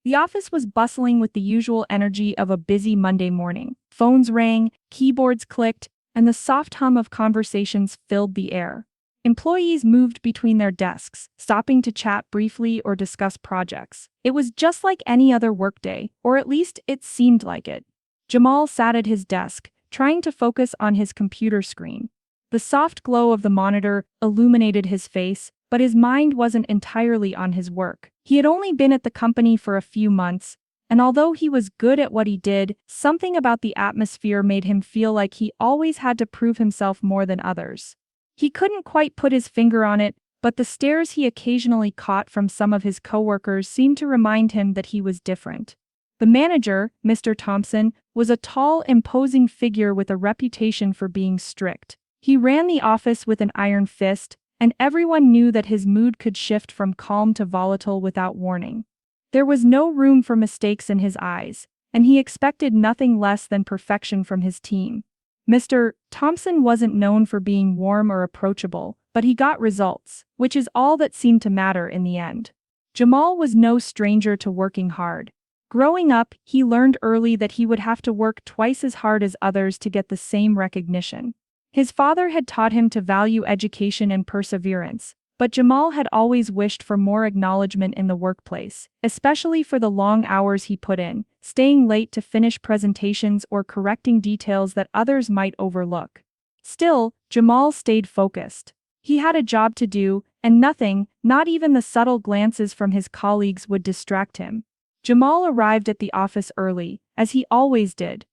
The office was bustling with the usual energy of a busy Monday morning. Phones rang, keyboards clicked, and the soft hum of conversations filled the air. Employees moved between their desks, stopping to chat briefly or discuss projects. It was just like any other workday, or at least it seemed like it. Jamal sat at his desk, trying to focus on his computer screen. The soft glow of the monitor illuminated his face, but his mind wasn't entirely on his work. He had only been at the company for a few months, and although he was good at what he did, something about the atmosphere made him feel like he always had to prove himself more than others. He couldn't quite put his finger on it, but the stares he occasionally caught from some of his coworkers seemed to remind him that he was different. The manager, Mr. Thompson, was a tall, imposing figure with a reputation for being strict. He ran the office with an iron fist, and everyone knew that his mood could shift from calm to volatile without warning. There was no room for mistakes in his eyes, and he expected nothing less than perfection from his team. Mr. Thompson wasn't known for being warm or approachable, but he got results, which is all that seemed to matter in the end. Jamal was no stranger to working hard. Growing up, he learned early that he would have to work twice as hard as others to get the same recognition. His father had taught him to value education and perseverance, but Jamal had always wished for more acknowledgement in the workplace, especially for the long hours he put in, staying late to finish presentations or correcting details that others might overlook. Still, Jamal stayed focused. He had a job to do, and nothing, not even the subtle glances from his colleagues, would distract him. Jamal arrived at the office early, as he always did.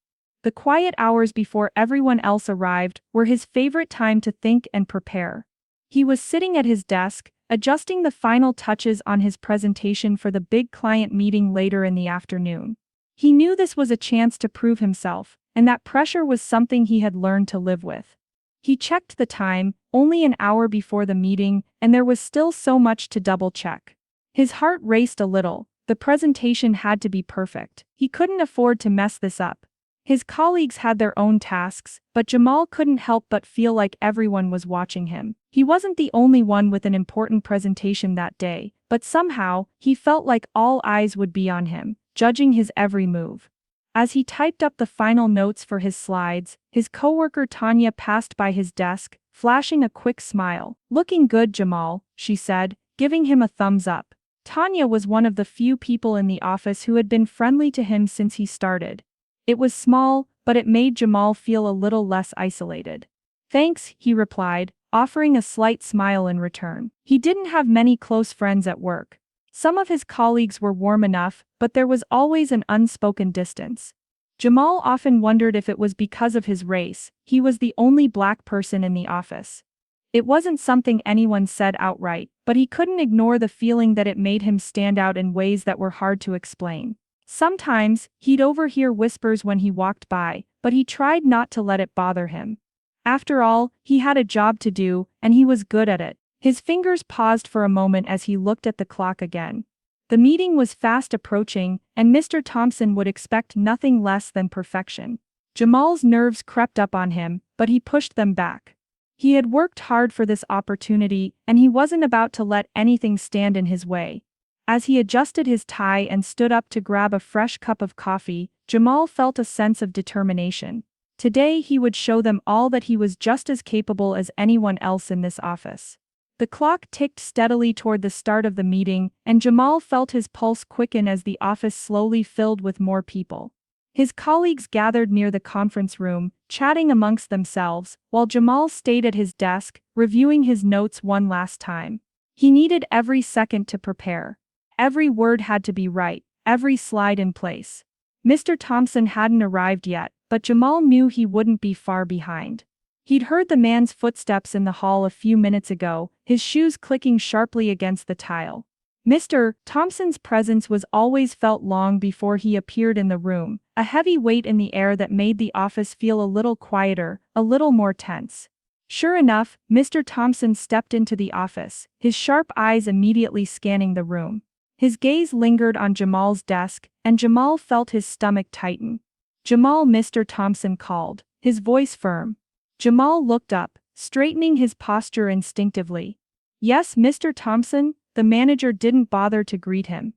The quiet hours before everyone else arrived were his favorite time to think and prepare. He was sitting at his desk, adjusting the final touches on his presentation for the big client meeting later in the afternoon. He knew this was a chance to prove himself, and that pressure was something he had learned to live with. He checked the time, only an hour before the meeting, and there was still so much to double-check. His heart raced a little. The presentation had to be perfect. He couldn't afford to mess this up. His colleagues had their own tasks, but Jamal couldn't help but feel like everyone was watching him. He wasn't the only one with an important presentation that day, but somehow, he felt like all eyes would be on him, judging his every move. As he typed up the final notes for his slides, his coworker Tanya passed by his desk, flashing a quick smile. "Looking good, Jamal," she said, giving him a thumbs up. Tanya was one of the few people in the office who had been friendly to him since he started. It was small, but it made Jamal feel a little less isolated. "Thanks," he replied, offering a slight smile in return. He didn't have many close friends at work. Some of his colleagues were warm enough, but there was always an unspoken distance. Jamal often wondered if it was because of his race. He was the only black person in the office. It wasn't something anyone said outright, but he couldn't ignore the feeling that it made him stand out in ways that were hard to explain. Sometimes, he'd overhear whispers when he walked by, but he tried not to let it bother him. After all, he had a job to do, and he was good at it. His fingers paused for a moment as he looked at the clock again. The meeting was fast approaching, and Mr. Thompson would expect nothing less than perfection. Jamal's nerves crept up on him, but he pushed them back. He had worked hard for this opportunity, and he wasn't about to let anything stand in his way. As he adjusted his tie and stood up to grab a fresh cup of coffee, Jamal felt a sense of determination. Today he would show them all that he was just as capable as anyone else in this office. The clock ticked steadily toward the start of the meeting, and Jamal felt his pulse quicken as the office slowly filled with more people. His colleagues gathered near the conference room, chatting amongst themselves, while Jamal stayed at his desk, reviewing his notes one last time. He needed every second to prepare. Every word had to be right, every slide in place. Mr. Thompson hadn't arrived yet, but Jamal knew he wouldn't be far behind. He'd heard the man's footsteps in the hall a few minutes ago, his shoes clicking sharply against the tile. Mr. Thompson's presence was always felt long before he appeared in the room, a heavy weight in the air that made the office feel a little quieter, a little more tense. Sure enough, Mr. Thompson stepped into the office, his sharp eyes immediately scanning the room. His gaze lingered on Jamal's desk, and Jamal felt his stomach tighten. "Jamal," Mr. Thompson called, his voice firm. Jamal looked up, straightening his posture instinctively. "Yes, Mr. Thompson." The manager didn't bother to greet him.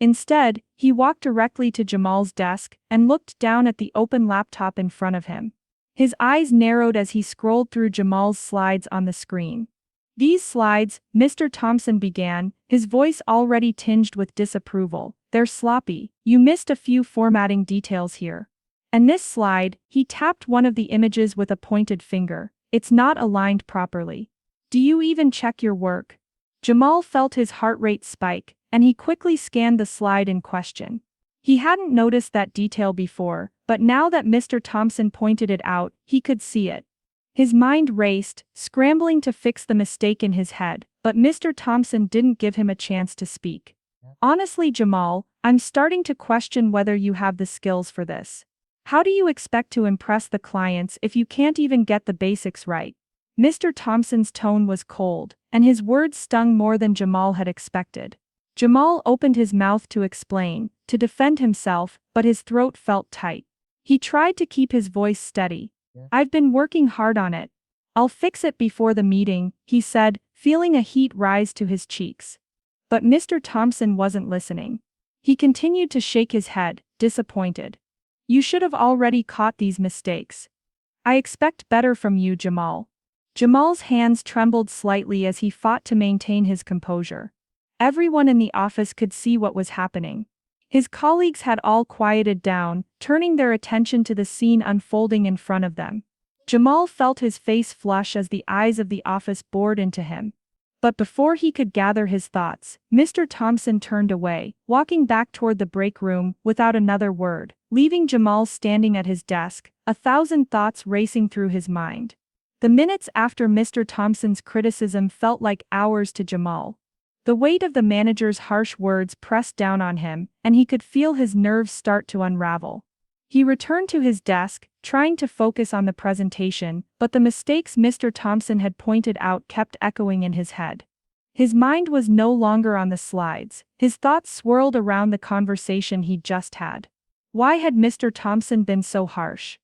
Instead, he walked directly to Jamal's desk and looked down at the open laptop in front of him. His eyes narrowed as he scrolled through Jamal's slides on the screen. "These slides," Mr. Thompson began, his voice already tinged with disapproval, "they're sloppy. You missed a few formatting details here. And this slide," he tapped one of the images with a pointed finger, "it's not aligned properly. Do you even check your work?" Jamal felt his heart rate spike, and he quickly scanned the slide in question. He hadn't noticed that detail before, but now that Mr. Thompson pointed it out, he could see it. His mind raced, scrambling to fix the mistake in his head, but Mr. Thompson didn't give him a chance to speak. "Honestly, Jamal, I'm starting to question whether you have the skills for this. How do you expect to impress the clients if you can't even get the basics right?" Mr. Thompson's tone was cold, and his words stung more than Jamal had expected. Jamal opened his mouth to explain, to defend himself, but his throat felt tight. He tried to keep his voice steady. "I've been working hard on it. I'll fix it before the meeting," he said, feeling a heat rise to his cheeks. But Mr. Thompson wasn't listening. He continued to shake his head, disappointed. "You should have already caught these mistakes. I expect better from you, Jamal." Jamal's hands trembled slightly as he fought to maintain his composure. Everyone in the office could see what was happening. His colleagues had all quieted down, turning their attention to the scene unfolding in front of them. Jamal felt his face flush as the eyes of the office bored into him. But before he could gather his thoughts, Mr. Thompson turned away, walking back toward the break room without another word, leaving Jamal standing at his desk, 1,000 thoughts racing through his mind. The minutes after Mr. Thompson's criticism felt like hours to Jamal. The weight of the manager's harsh words pressed down on him, and he could feel his nerves start to unravel. He returned to his desk, trying to focus on the presentation, but the mistakes Mr. Thompson had pointed out kept echoing in his head. His mind was no longer on the slides, his thoughts swirled around the conversation he'd just had. Why had Mr. Thompson been so harsh?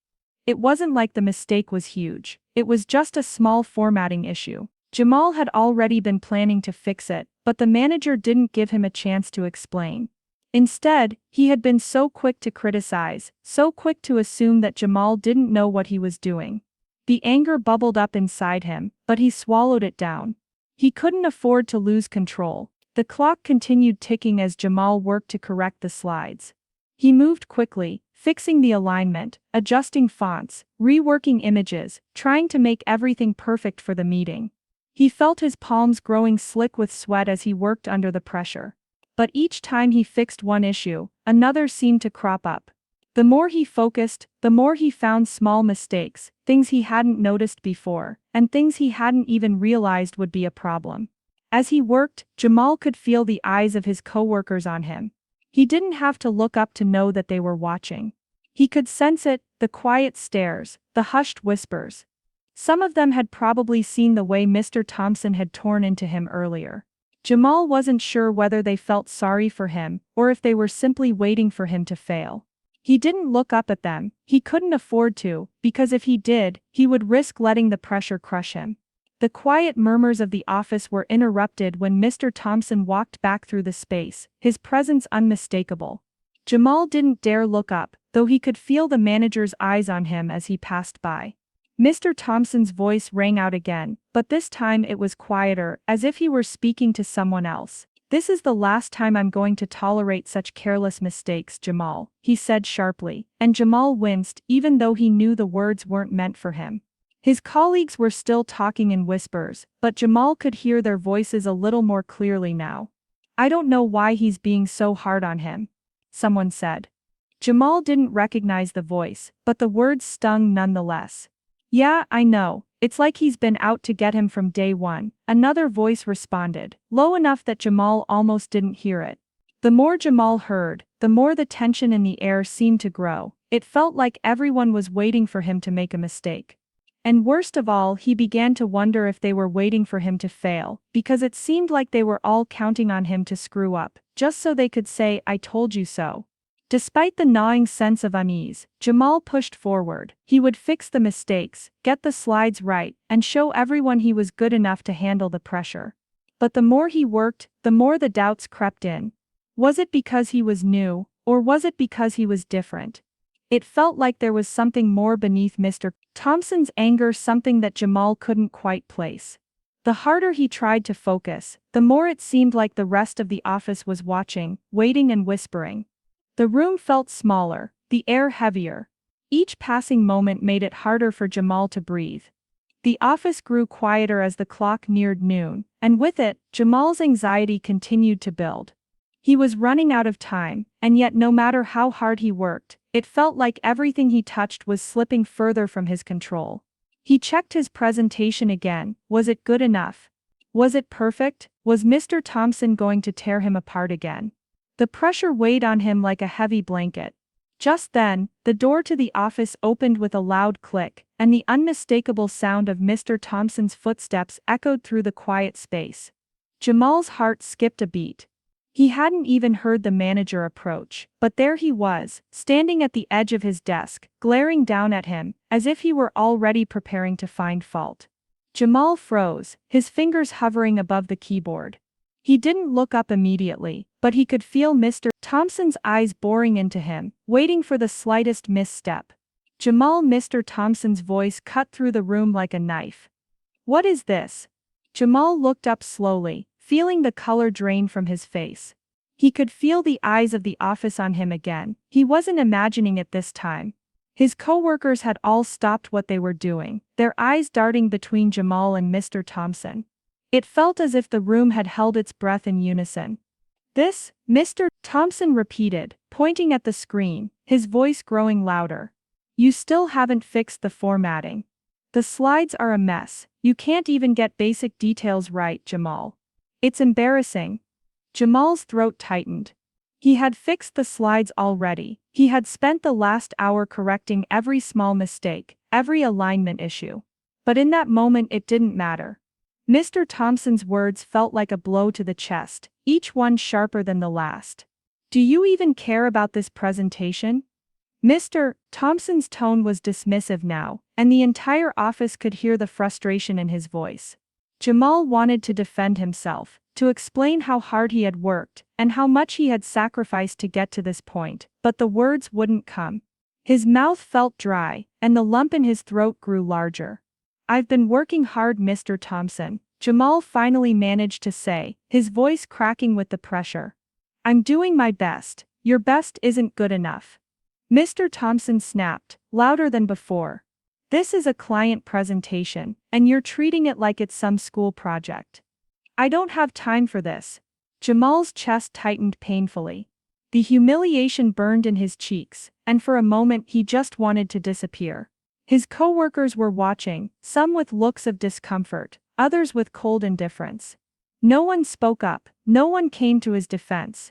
It wasn't like the mistake was huge, it was just a small formatting issue. Jamal had already been planning to fix it, but the manager didn't give him a chance to explain. Instead, he had been so quick to criticize, so quick to assume that Jamal didn't know what he was doing. The anger bubbled up inside him, but he swallowed it down. He couldn't afford to lose control. The clock continued ticking as Jamal worked to correct the slides. He moved quickly, fixing the alignment, adjusting fonts, reworking images, trying to make everything perfect for the meeting. He felt his palms growing slick with sweat as he worked under the pressure. But each time he fixed one issue, another seemed to crop up. The more he focused, the more he found small mistakes, things he hadn't noticed before, and things he hadn't even realized would be a problem. As he worked, Jamal could feel the eyes of his coworkers on him. He didn't have to look up to know that they were watching. He could sense it, the quiet stares, the hushed whispers. Some of them had probably seen the way Mr. Thompson had torn into him earlier. Jamal wasn't sure whether they felt sorry for him, or if they were simply waiting for him to fail. He didn't look up at them, he couldn't afford to, because if he did, he would risk letting the pressure crush him. The quiet murmurs of the office were interrupted when Mr. Thompson walked back through the space, his presence unmistakable. Jamal didn't dare look up, though he could feel the manager's eyes on him as he passed by. Mr. Thompson's voice rang out again, but this time it was quieter, as if he were speaking to someone else. "This is the last time I'm going to tolerate such careless mistakes, Jamal," he said sharply, and Jamal winced, even though he knew the words weren't meant for him. His colleagues were still talking in whispers, but Jamal could hear their voices a little more clearly now. "I don't know why he's being so hard on him," someone said. Jamal didn't recognize the voice, but the words stung nonetheless. "Yeah, I know. It's like he's been out to get him from day one," another voice responded, low enough that Jamal almost didn't hear it. The more Jamal heard, the more the tension in the air seemed to grow. It felt like everyone was waiting for him to make a mistake. And worst of all, he began to wonder if they were waiting for him to fail, because it seemed like they were all counting on him to screw up, just so they could say, "I told you so." Despite the gnawing sense of unease, Jamal pushed forward. He would fix the mistakes, get the slides right, and show everyone he was good enough to handle the pressure. But the more he worked, the more the doubts crept in. Was it because he was new, or was it because he was different? It felt like there was something more beneath Mr. Thompson's anger, something that Jamal couldn't quite place. The harder he tried to focus, the more it seemed like the rest of the office was watching, waiting and whispering. The room felt smaller, the air heavier. Each passing moment made it harder for Jamal to breathe. The office grew quieter as the clock neared noon, and with it, Jamal's anxiety continued to build. He was running out of time, and yet no matter how hard he worked, it felt like everything he touched was slipping further from his control. He checked his presentation again. Was it good enough? Was it perfect? Was Mr. Thompson going to tear him apart again? The pressure weighed on him like a heavy blanket. Just then, the door to the office opened with a loud click, and the unmistakable sound of Mr. Thompson's footsteps echoed through the quiet space. Jamal's heart skipped a beat. He hadn't even heard the manager approach, but there he was, standing at the edge of his desk, glaring down at him, as if he were already preparing to find fault. Jamal froze, his fingers hovering above the keyboard. He didn't look up immediately, but he could feel Mr. Thompson's eyes boring into him, waiting for the slightest misstep. Jamal, Mr. Thompson's voice cut through the room like a knife. What is this? Jamal looked up slowly, feeling the color drain from his face. He could feel the eyes of the office on him again. He wasn't imagining it this time. His co-workers had all stopped what they were doing, their eyes darting between Jamal and Mr. Thompson. It felt as if the room had held its breath in unison. This, Mr. Thompson repeated, pointing at the screen, his voice growing louder. You still haven't fixed the formatting. The slides are a mess. You can't even get basic details right, Jamal. It's embarrassing. Jamal's throat tightened. He had fixed the slides already. He had spent the last hour correcting every small mistake, every alignment issue. But in that moment it didn't matter. Mr. Thompson's words felt like a blow to the chest, each one sharper than the last. Do you even care about this presentation? Mr. Thompson's tone was dismissive now, and the entire office could hear the frustration in his voice. Jamal wanted to defend himself, to explain how hard he had worked, and how much he had sacrificed to get to this point, but the words wouldn't come. His mouth felt dry, and the lump in his throat grew larger. I've been working hard, Mr. Thompson, Jamal finally managed to say, his voice cracking with the pressure. I'm doing my best. Your best isn't good enough. Mr. Thompson snapped, louder than before. This is a client presentation, and you're treating it like it's some school project. I don't have time for this. Jamal's chest tightened painfully. The humiliation burned in his cheeks, and for a moment he just wanted to disappear. His co-workers were watching, some with looks of discomfort, others with cold indifference. No one spoke up, no one came to his defense.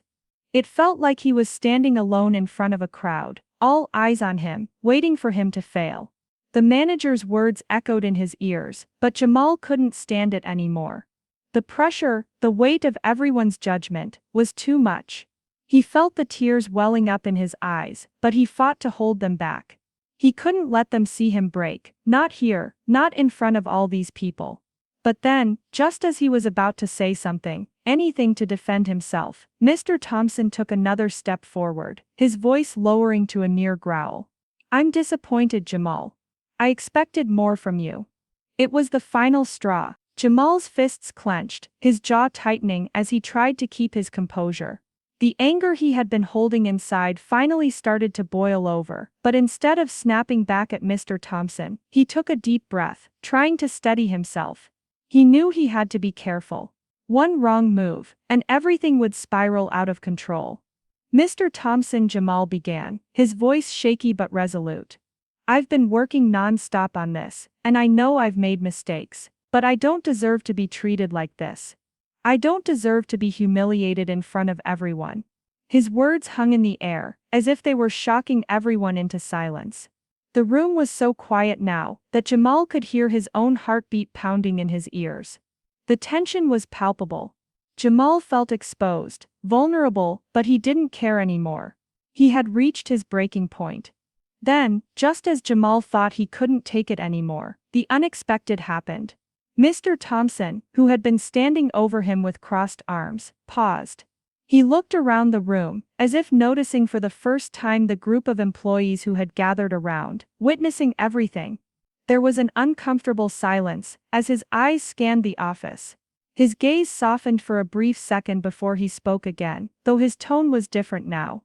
It felt like he was standing alone in front of a crowd, all eyes on him, waiting for him to fail. The manager's words echoed in his ears, but Jamal couldn't stand it anymore. The pressure, the weight of everyone's judgment, was too much. He felt the tears welling up in his eyes, but he fought to hold them back. He couldn't let them see him break, not here, not in front of all these people. But then, just as he was about to say something, anything to defend himself, Mr. Thompson took another step forward, his voice lowering to a near growl. I'm disappointed, Jamal. I expected more from you. It was the final straw. Jamal's fists clenched, his jaw tightening as he tried to keep his composure. The anger he had been holding inside finally started to boil over, but instead of snapping back at Mr. Thompson, he took a deep breath, trying to steady himself. He knew he had to be careful. One wrong move, and everything would spiral out of control. Mr. Thompson, Jamal began, his voice shaky but resolute. I've been working non-stop on this, and I know I've made mistakes, but I don't deserve to be treated like this. I don't deserve to be humiliated in front of everyone. His words hung in the air, as if they were shocking everyone into silence. The room was so quiet now, that Jamal could hear his own heartbeat pounding in his ears. The tension was palpable. Jamal felt exposed, vulnerable, but he didn't care anymore. He had reached his breaking point. Then, just as Jamal thought he couldn't take it anymore, the unexpected happened. Mr. Thompson, who had been standing over him with crossed arms, paused. He looked around the room, as if noticing for the first time the group of employees who had gathered around, witnessing everything. There was an uncomfortable silence as his eyes scanned the office. His gaze softened for a brief second before he spoke again, though his tone was different now.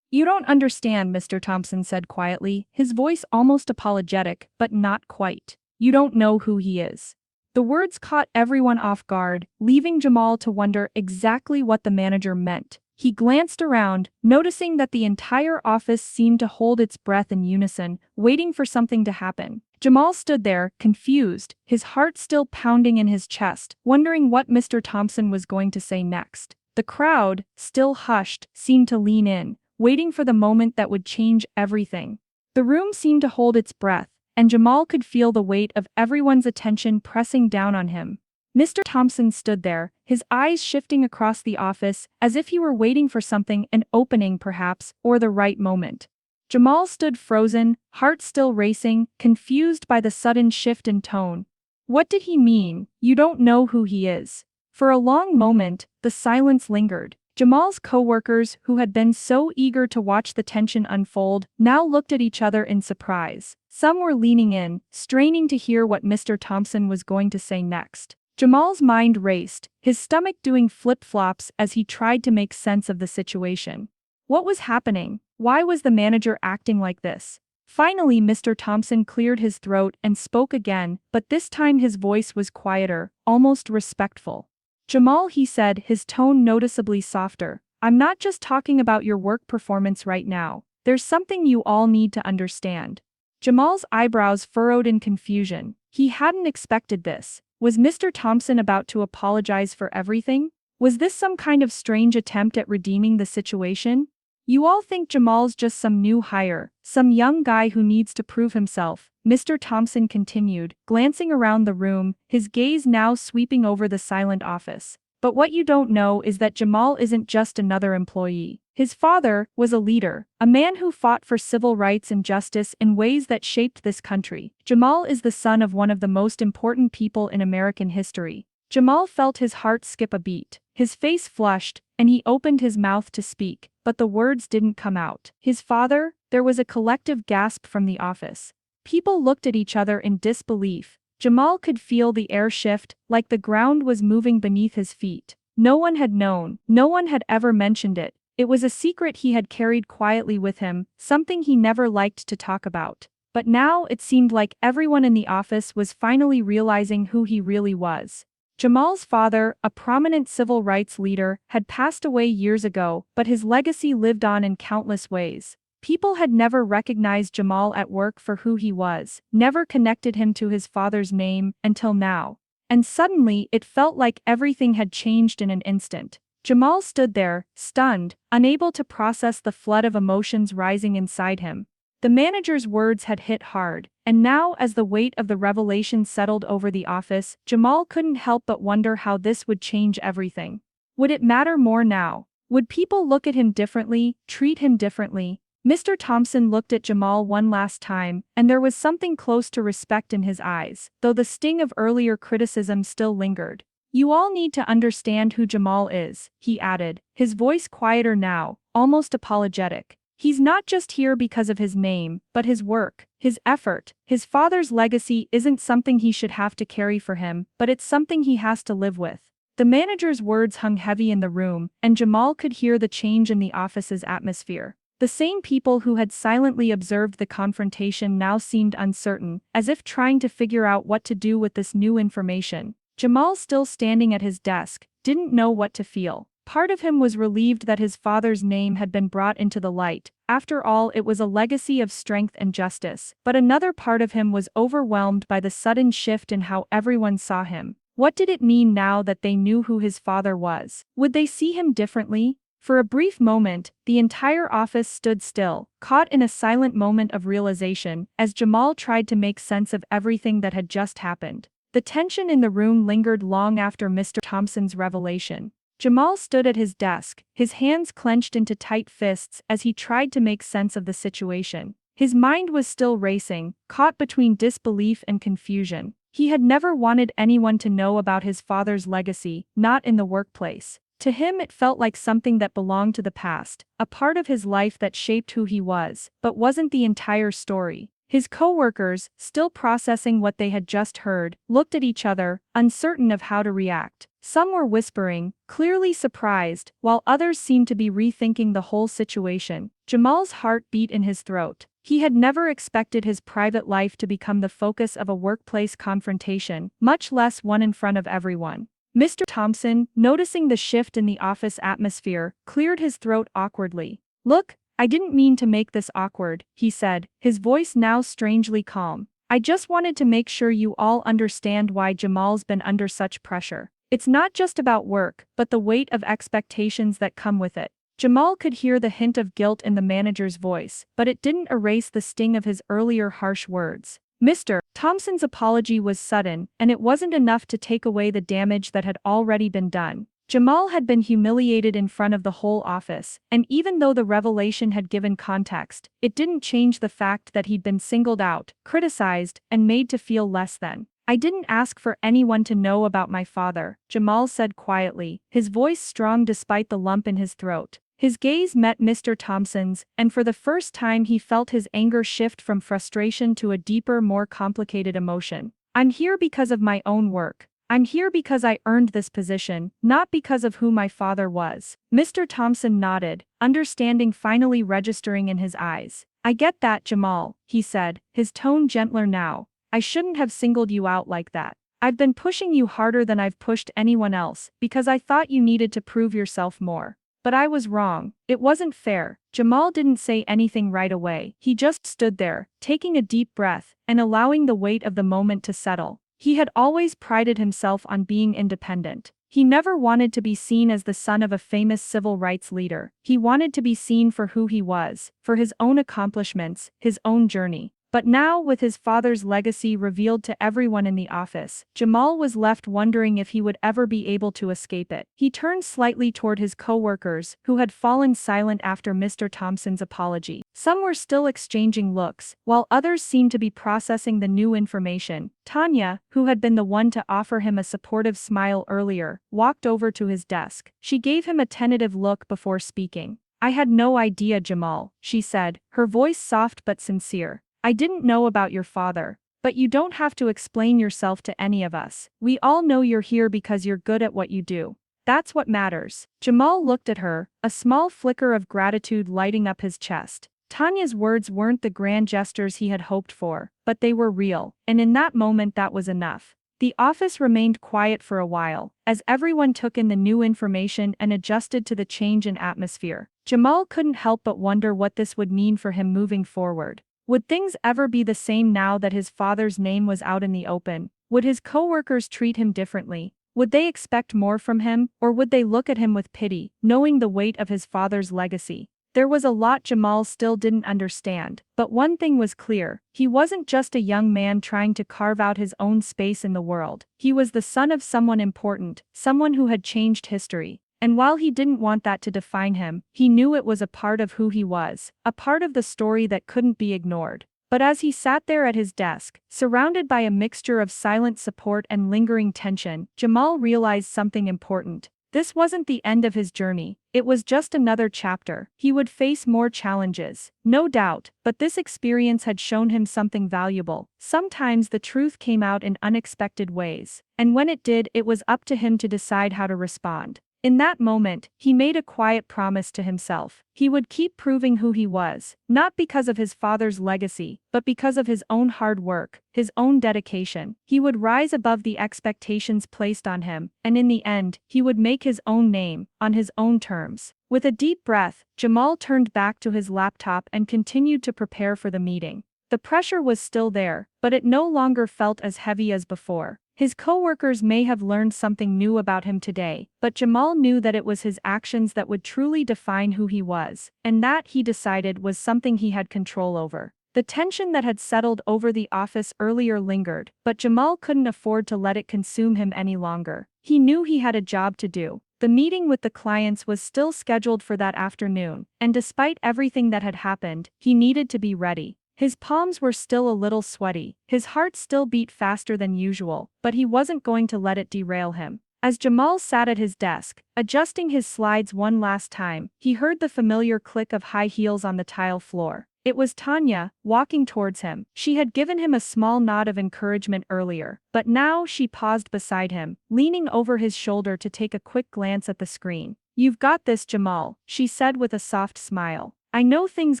"You don't understand," Mr. Thompson said quietly, his voice almost apologetic, but not quite. "You don't know who he is." The words caught everyone off guard, leaving Jamal to wonder exactly what the manager meant. He glanced around, noticing that the entire office seemed to hold its breath in unison, waiting for something to happen. Jamal stood there, confused, his heart still pounding in his chest, wondering what Mr. Thompson was going to say next. The crowd, still hushed, seemed to lean in, waiting for the moment that would change everything. The room seemed to hold its breath, and Jamal could feel the weight of everyone's attention pressing down on him. Mr. Thompson stood there, his eyes shifting across the office, as if he were waiting for something, an opening perhaps, or the right moment. Jamal stood frozen, heart still racing, confused by the sudden shift in tone. What did he mean? "You don't know who he is?" For a long moment, the silence lingered. Jamal's co-workers, who had been so eager to watch the tension unfold, now looked at each other in surprise. Some were leaning in, straining to hear what Mr. Thompson was going to say next. Jamal's mind raced, his stomach doing flip-flops as he tried to make sense of the situation. What was happening? Why was the manager acting like this? Finally, Mr. Thompson cleared his throat and spoke again, but this time his voice was quieter, almost respectful. "Jamal," he said, his tone noticeably softer, "I'm not just talking about your work performance right now. There's something you all need to understand." Jamal's eyebrows furrowed in confusion. He hadn't expected this. Was Mr. Thompson about to apologize for everything? Was this some kind of strange attempt at redeeming the situation? "You all think Jamal's just some new hire, some young guy who needs to prove himself," Mr. Thompson continued, glancing around the room, his gaze now sweeping over the silent office. "But what you don't know is that Jamal isn't just another employee. His father was a leader, a man who fought for civil rights and justice in ways that shaped this country. Jamal is the son of one of the most important people in American history." Jamal felt his heart skip a beat. His face flushed, and he opened his mouth to speak, but the words didn't come out. "His father?" There was a collective gasp from the office. People looked at each other in disbelief. Jamal could feel the air shift, like the ground was moving beneath his feet. No one had known, no one had ever mentioned it. It was a secret he had carried quietly with him, something he never liked to talk about. But now it seemed like everyone in the office was finally realizing who he really was. Jamal's father, a prominent civil rights leader, had passed away years ago, but his legacy lived on in countless ways. People had never recognized Jamal at work for who he was, never connected him to his father's name, until now. And suddenly, it felt like everything had changed in an instant. Jamal stood there, stunned, unable to process the flood of emotions rising inside him. The manager's words had hit hard, and now as the weight of the revelation settled over the office, Jamal couldn't help but wonder how this would change everything. Would it matter more now? Would people look at him differently, treat him differently? Mr. Thompson looked at Jamal one last time, and there was something close to respect in his eyes, though the sting of earlier criticism still lingered. "You all need to understand who Jamal is," he added, his voice quieter now, almost apologetic. "He's not just here because of his name, but his work, his effort. His father's legacy isn't something he should have to carry for him, but it's something he has to live with." The manager's words hung heavy in the room, and Jamal could hear the change in the office's atmosphere. The same people who had silently observed the confrontation now seemed uncertain, as if trying to figure out what to do with this new information. Jamal, still standing at his desk, didn't know what to feel. Part of him was relieved that his father's name had been brought into the light. After all, it was a legacy of strength and justice. But another part of him was overwhelmed by the sudden shift in how everyone saw him. What did it mean now that they knew who his father was? Would they see him differently? For a brief moment, the entire office stood still, caught in a silent moment of realization, as Jamal tried to make sense of everything that had just happened. The tension in the room lingered long after Mr. Thompson's revelation. Jamal stood at his desk, his hands clenched into tight fists as he tried to make sense of the situation. His mind was still racing, caught between disbelief and confusion. He had never wanted anyone to know about his father's legacy, not in the workplace. To him it felt like something that belonged to the past, a part of his life that shaped who he was, but wasn't the entire story. His co-workers, still processing what they had just heard, looked at each other, uncertain of how to react. Some were whispering, clearly surprised, while others seemed to be rethinking the whole situation. Jamal's heart beat in his throat. He had never expected his private life to become the focus of a workplace confrontation, much less one in front of everyone. Mr. Thompson, noticing the shift in the office atmosphere, cleared his throat awkwardly. "Look, I didn't mean to make this awkward," he said, his voice now strangely calm. "I just wanted to make sure you all understand why Jamal's been under such pressure. It's not just about work, but the weight of expectations that come with it." Jamal could hear the hint of guilt in the manager's voice, but it didn't erase the sting of his earlier harsh words. Mr. Thompson's apology was sudden, and it wasn't enough to take away the damage that had already been done. Jamal had been humiliated in front of the whole office, and even though the revelation had given context, it didn't change the fact that he'd been singled out, criticized, and made to feel less than. "I didn't ask for anyone to know about my father," Jamal said quietly, his voice strong despite the lump in his throat. His gaze met Mr. Thompson's, and for the first time he felt his anger shift from frustration to a deeper, more complicated emotion. "I'm here because of my own work. I'm here because I earned this position, not because of who my father was." Mr. Thompson nodded, understanding finally registering in his eyes. "I get that, Jamal," he said, his tone gentler now. "I shouldn't have singled you out like that. I've been pushing you harder than I've pushed anyone else, because I thought you needed to prove yourself more. But I was wrong. It wasn't fair." Jamal didn't say anything right away. He just stood there, taking a deep breath, and allowing the weight of the moment to settle. He had always prided himself on being independent. He never wanted to be seen as the son of a famous civil rights leader. He wanted to be seen for who he was, for his own accomplishments, his own journey. But now, with his father's legacy revealed to everyone in the office, Jamal was left wondering if he would ever be able to escape it. He turned slightly toward his co-workers, who had fallen silent after Mr. Thompson's apology. Some were still exchanging looks, while others seemed to be processing the new information. Tanya, who had been the one to offer him a supportive smile earlier, walked over to his desk. She gave him a tentative look before speaking. "I had no idea, Jamal," she said, her voice soft but sincere. "I didn't know about your father. But you don't have to explain yourself to any of us. We all know you're here because you're good at what you do. That's what matters." Jamal looked at her, a small flicker of gratitude lighting up his chest. Tanya's words weren't the grand gestures he had hoped for, but they were real, and in that moment that was enough. The office remained quiet for a while, as everyone took in the new information and adjusted to the change in atmosphere. Jamal couldn't help but wonder what this would mean for him moving forward. Would things ever be the same now that his father's name was out in the open? Would his co-workers treat him differently? Would they expect more from him, or would they look at him with pity, knowing the weight of his father's legacy? There was a lot Jamal still didn't understand, but one thing was clear: he wasn't just a young man trying to carve out his own space in the world. He was the son of someone important, someone who had changed history. And while he didn't want that to define him, he knew it was a part of who he was, a part of the story that couldn't be ignored. But as he sat there at his desk, surrounded by a mixture of silent support and lingering tension, Jamal realized something important. This wasn't the end of his journey. It was just another chapter. He would face more challenges, no doubt, but this experience had shown him something valuable. Sometimes the truth came out in unexpected ways, and when it did, it was up to him to decide how to respond. In that moment, he made a quiet promise to himself. He would keep proving who he was, not because of his father's legacy, but because of his own hard work, his own dedication. He would rise above the expectations placed on him, and in the end, he would make his own name, on his own terms. With a deep breath, Jamal turned back to his laptop and continued to prepare for the meeting. The pressure was still there, but it no longer felt as heavy as before. His co-workers may have learned something new about him today, but Jamal knew that it was his actions that would truly define who he was, and that, he decided, was something he had control over. The tension that had settled over the office earlier lingered, but Jamal couldn't afford to let it consume him any longer. He knew he had a job to do. The meeting with the clients was still scheduled for that afternoon, and despite everything that had happened, he needed to be ready. His palms were still a little sweaty, his heart still beat faster than usual, but he wasn't going to let it derail him. As Jamal sat at his desk, adjusting his slides one last time, he heard the familiar click of high heels on the tile floor. It was Tanya, walking towards him. She had given him a small nod of encouragement earlier, but now she paused beside him, leaning over his shoulder to take a quick glance at the screen. "You've got this, Jamal," she said with a soft smile. "I know things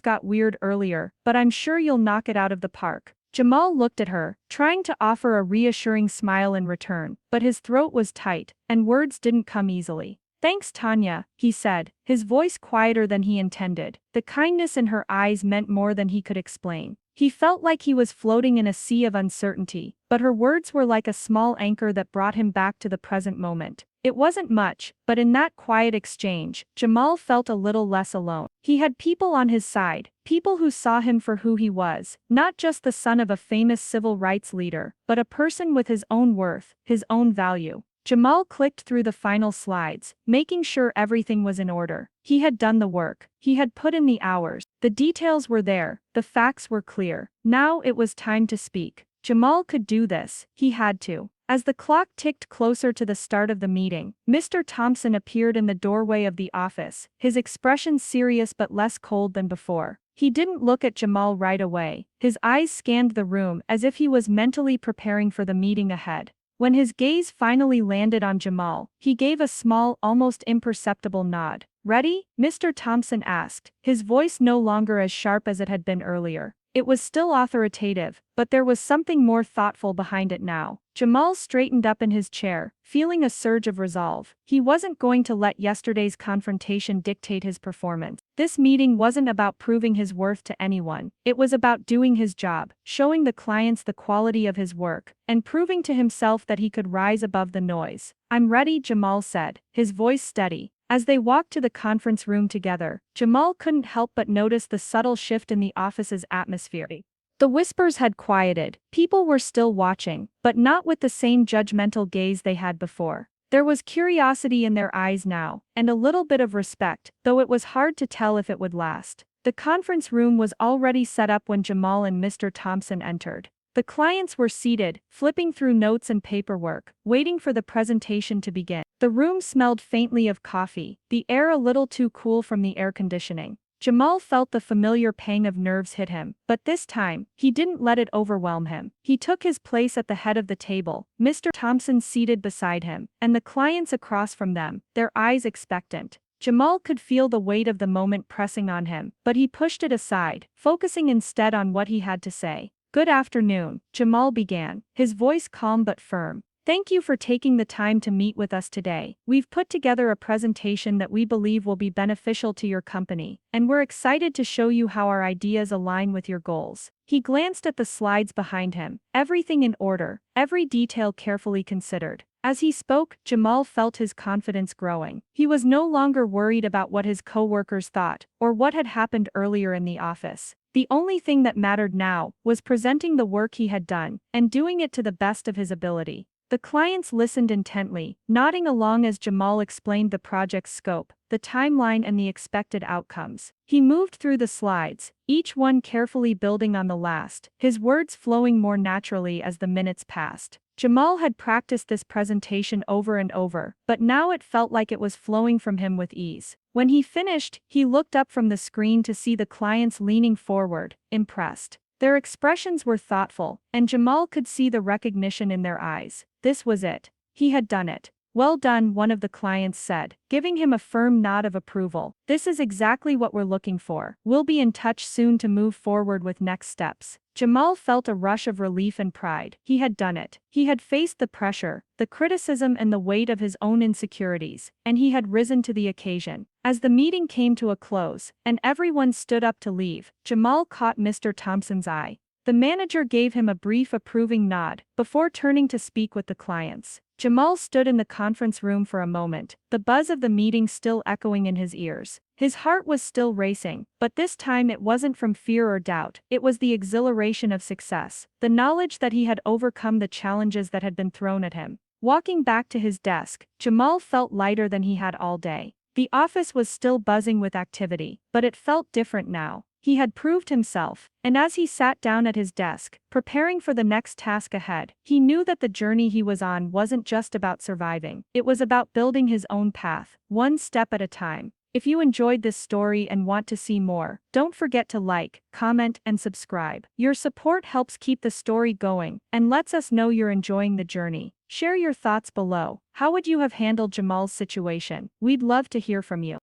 got weird earlier, but I'm sure you'll knock it out of the park." Jamal looked at her, trying to offer a reassuring smile in return, but his throat was tight, and words didn't come easily. "Thanks, Tanya," he said, his voice quieter than he intended. The kindness in her eyes meant more than he could explain. He felt like he was floating in a sea of uncertainty, but her words were like a small anchor that brought him back to the present moment. It wasn't much, but in that quiet exchange, Jamal felt a little less alone. He had people on his side, people who saw him for who he was, not just the son of a famous civil rights leader, but a person with his own worth, his own value. Jamal clicked through the final slides, making sure everything was in order. He had done the work. He had put in the hours. The details were there. The facts were clear. Now it was time to speak. Jamal could do this. He had to. As the clock ticked closer to the start of the meeting, Mr. Thompson appeared in the doorway of the office, his expression serious but less cold than before. He didn't look at Jamal right away. His eyes scanned the room as if he was mentally preparing for the meeting ahead. When his gaze finally landed on Jamal, he gave a small, almost imperceptible nod. "Ready?" Mr. Thompson asked, his voice no longer as sharp as it had been earlier. It was still authoritative, but there was something more thoughtful behind it now. Jamal straightened up in his chair, feeling a surge of resolve. He wasn't going to let yesterday's confrontation dictate his performance. This meeting wasn't about proving his worth to anyone. It was about doing his job, showing the clients the quality of his work, and proving to himself that he could rise above the noise. "I'm ready," Jamal said, his voice steady. As they walked to the conference room together, Jamal couldn't help but notice the subtle shift in the office's atmosphere. The whispers had quieted, people were still watching, but not with the same judgmental gaze they had before. There was curiosity in their eyes now, and a little bit of respect, though it was hard to tell if it would last. The conference room was already set up when Jamal and Mr. Thompson entered. The clients were seated, flipping through notes and paperwork, waiting for the presentation to begin. The room smelled faintly of coffee, the air a little too cool from the air conditioning. Jamal felt the familiar pang of nerves hit him, but this time, he didn't let it overwhelm him. He took his place at the head of the table, Mr. Thompson seated beside him, and the clients across from them, their eyes expectant. Jamal could feel the weight of the moment pressing on him, but he pushed it aside, focusing instead on what he had to say. "Good afternoon," Jamal began, his voice calm but firm. "Thank you for taking the time to meet with us today. We've put together a presentation that we believe will be beneficial to your company, and we're excited to show you how our ideas align with your goals." He glanced at the slides behind him, everything in order, every detail carefully considered. As he spoke, Jamal felt his confidence growing. He was no longer worried about what his co-workers thought, or what had happened earlier in the office. The only thing that mattered now was presenting the work he had done, and doing it to the best of his ability. The clients listened intently, nodding along as Jamal explained the project's scope, the timeline and the expected outcomes. He moved through the slides, each one carefully building on the last, his words flowing more naturally as the minutes passed. Jamal had practiced this presentation over and over, but now it felt like it was flowing from him with ease. When he finished, he looked up from the screen to see the clients leaning forward, impressed. Their expressions were thoughtful, and Jamal could see the recognition in their eyes. This was it. He had done it. "Well done," one of the clients said, giving him a firm nod of approval. "This is exactly what we're looking for. We'll be in touch soon to move forward with next steps." Jamal felt a rush of relief and pride. He had done it. He had faced the pressure, the criticism and the weight of his own insecurities, and he had risen to the occasion. As the meeting came to a close, and everyone stood up to leave, Jamal caught Mr. Thompson's eye. The manager gave him a brief approving nod, before turning to speak with the clients. Jamal stood in the conference room for a moment, the buzz of the meeting still echoing in his ears. His heart was still racing, but this time it wasn't from fear or doubt, it was the exhilaration of success, the knowledge that he had overcome the challenges that had been thrown at him. Walking back to his desk, Jamal felt lighter than he had all day. The office was still buzzing with activity, but it felt different now. He had proved himself, and as he sat down at his desk, preparing for the next task ahead, he knew that the journey he was on wasn't just about surviving. It was about building his own path, one step at a time. If you enjoyed this story and want to see more, don't forget to like, comment, and subscribe. Your support helps keep the story going and lets us know you're enjoying the journey. Share your thoughts below. How would you have handled Jamal's situation? We'd love to hear from you.